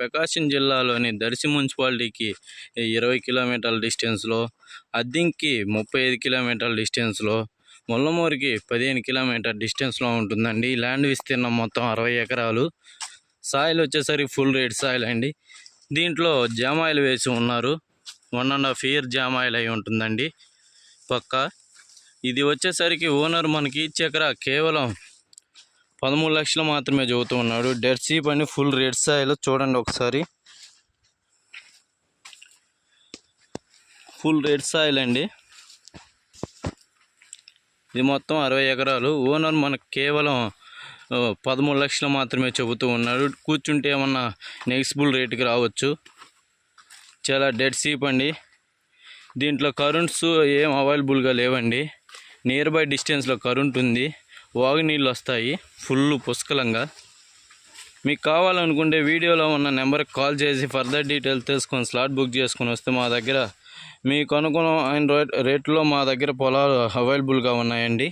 ప్రకాశం జిల్లాలోని దర్శి మున్సిపాలిటీకి 20 కిలోమీటర్ల డిస్టెన్స్లో, అద్దింకి 35 కిలోమీటర్ల డిస్టెన్స్లో, ముల్లమూరికి 15 కిలోమీటర్ డిస్టెన్స్లో ఉంటుందండి. ల్యాండ్ విస్తీర్ణం మొత్తం 60 ఎకరాలు. సాయిల్ వచ్చేసరికి ఫుల్ రేట్ సాయిల్ అండి. దీంట్లో జామాయిల్ వేసి ఉన్నారు. 1.5 ఇయర్ జామాయిల్ అయి ఉంటుందండి పక్క. ఇది వచ్చేసరికి ఓనర్ మనకి ఇచ్చే ఎకరా కేవలం 13 లక్షలు మాత్రమే చెబుతూ ఉన్నాడు. డెడ్ సీప్ అని ఫుల్ రెడ్ సాయిల్ చూడండి ఒకసారి. ఫుల్ రెడ్ సాయిల్ అండి. ఇది మొత్తం 60 ఎకరాలు. ఓనర్ మనకు కేవలం 13 లక్షలు మాత్రమే చెబుతూ ఉన్నాడు. కూర్చుంటే ఏమన్నా నెక్స్బుల్ రేటుకి రావచ్చు. చాలా డెడ్ సీప్ అండి. దీంట్లో కరెంట్స్ ఏం అవైలబుల్గా లేవండి. నియర్ బై డిస్టెన్స్లో కరెంట్ ఉంది. వాగు నీళ్ళు వస్తాయి ఫుల్ పుష్కలంగా. మీకు కావాలనుకుంటే వీడియోలో ఉన్న నెంబర్కి కాల్ చేసి ఫర్దర్ డీటెయిల్స్ తెలుసుకొని స్లాట్ బుక్ చేసుకొని వస్తే మా దగ్గర మీకు అనుగుణమైన రేట్లో మా దగ్గర పొలాలు అవైలబుల్గా ఉన్నాయండి.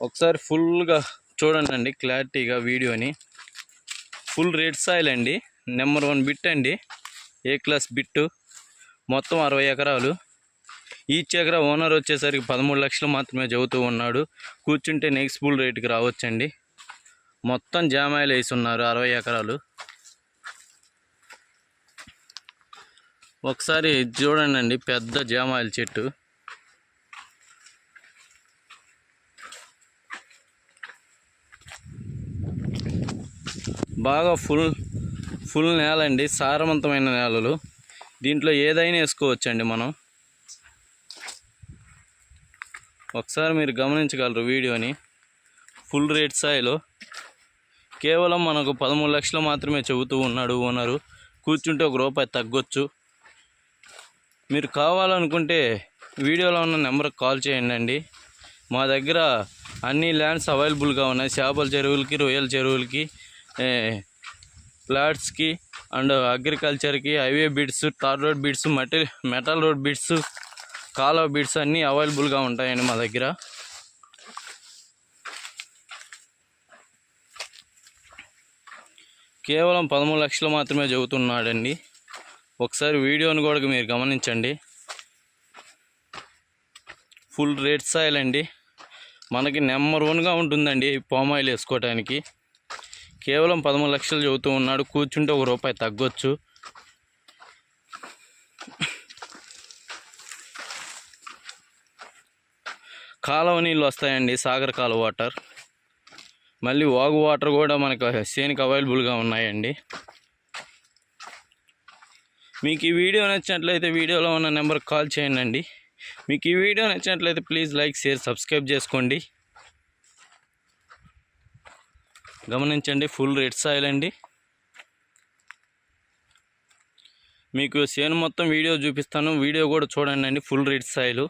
ఒకసారి ఫుల్గా చూడండి క్లారిటీగా వీడియోని. ఫుల్ రెడ్ సాయిల్ అండి. నెంబర్ 1 బిట్ అండి. ఏ క్లాస్ బిట్టు. మొత్తం 60 ఎకరాలు. ఈచ్ ఎకరా ఓనర్ వచ్చేసరికి 13 లక్షలు మాత్రమే చెబుతూ ఉన్నాడు. కూర్చుంటే నెక్స్బుల్ రేటుకి రావచ్చండి. మొత్తం జామాయిలు వేసి ఉన్నారు 60 ఎకరాలు. ఒకసారి చూడండి పెద్ద జామాయిల చెట్టు. బాగా ఫుల్ నేల అండి. సారవంతమైన నేలలు. దీంట్లో ఏదైనా వేసుకోవచ్చండి మనం. ఒకసారి మీరు గమనించగలరు వీడియోని. Full rate soil. కేవలం మనకు 13 లక్షలు మాత్రమే చెబుతూ ఉన్నాడు ఓనరు. కూర్చుంటే ₹1 తగ్గొచ్చు. మీరు కావాలనుకుంటే వీడియోలో ఉన్న నెంబర్కి కాల్ చేయండి. మా దగ్గర అన్ని ల్యాండ్స్ అవైలబుల్గా ఉన్నాయి. చేపల చెరువులకి, రొయ్యల చెరువులకి, ఫ్లాట్స్కి అండ్ అగ్రికల్చర్కి, highway bits, tar road bits, metal road bits, కాలువ బిడ్స్ అన్నీ అవైలబుల్గా ఉంటాయండి మా దగ్గర. కేవలం 13 లక్షలు మాత్రమే చెబుతున్నాడండి. ఒకసారి వీడియోని కూడా మీరు గమనించండి. ఫుల్ రేట్ సాయిల్ అండి. మనకి నెంబర్ 1గా ఉంటుందండి పామాయిల్ వేసుకోవడానికి. కేవలం 13 లక్షలు చెబుతూ ఉన్నాడు. కూర్చుంటే ₹1 తగ్గొచ్చు. కాలువ నీళ్ళు వస్తాయండి. సాగర్ కాలువ వాటర్. మళ్ళీ వాగు వాటర్ కూడా మనకు సేనికి అవైలబుల్గా ఉన్నాయండి. మీకు ఈ వీడియో నచ్చినట్లయితే వీడియోలో ఉన్న నెంబర్కి కాల్ చేయండి. మీకు ఈ వీడియో నచ్చినట్లయితే ప్లీజ్ లైక్, షేర్, సబ్స్క్రైబ్ చేసుకోండి. గమనించండి ఫుల్ రెడ్ సాయిల్ అండి. మీకు సేను మొత్తం వీడియో చూపిస్తాను. వీడియో కూడా చూడండి. Full red soil.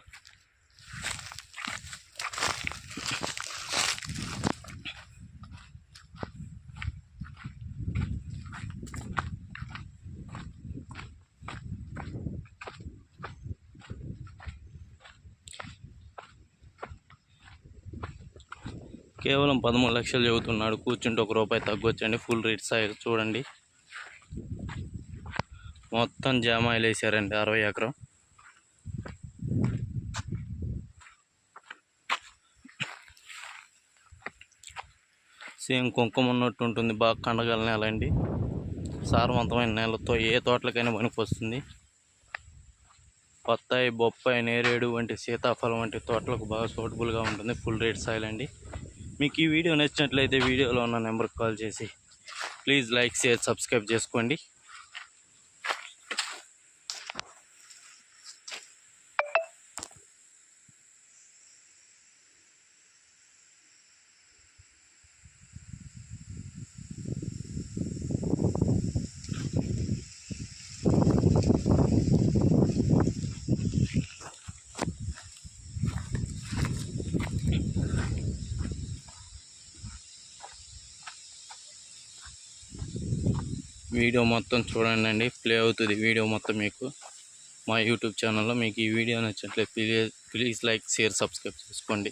కేవలం 13 లక్షలు చెబుతున్నాడు. కూర్చుంటే ₹1 తగ్గొచ్చండి. ఫుల్ రేట్ సాయిల్ చూడండి. మొత్తం జామాయిలు వేసారండి 60 ఎకరం. సేమ్ కుంకుమ ఉన్నట్టు ఉంటుంది. బాగా కండగల నేల అండి. సారవంతమైన నేలతో ఏ తోటలకైనా పనికి వస్తుంది. బత్తాయి, బొప్పాయి, నేరేడు వంటి సీతాఫలం వంటి తోటలకు బాగా సూటబుల్గా ఉంటుంది. ఫుల్ రేట్ సాయిల్ అండి. మీకు ఈ వీడియో నచ్చినట్లయితే వీడియోలో ఉన్న నెంబర్కి కాల్ చేసి ప్లీజ్ లైక్, షేర్, సబ్స్క్రైబ్ చేసుకోండి. వీడియో మొత్తం చూడండి. ప్లే అవుతుంది వీడియో మొత్తం మీకు మా యూట్యూబ్ ఛానల్లో. మీకు ఈ వీడియో నచ్చినట్లయితే ప్లీజ్ లైక్, షేర్, సబ్స్క్రైబ్ చేసుకోండి.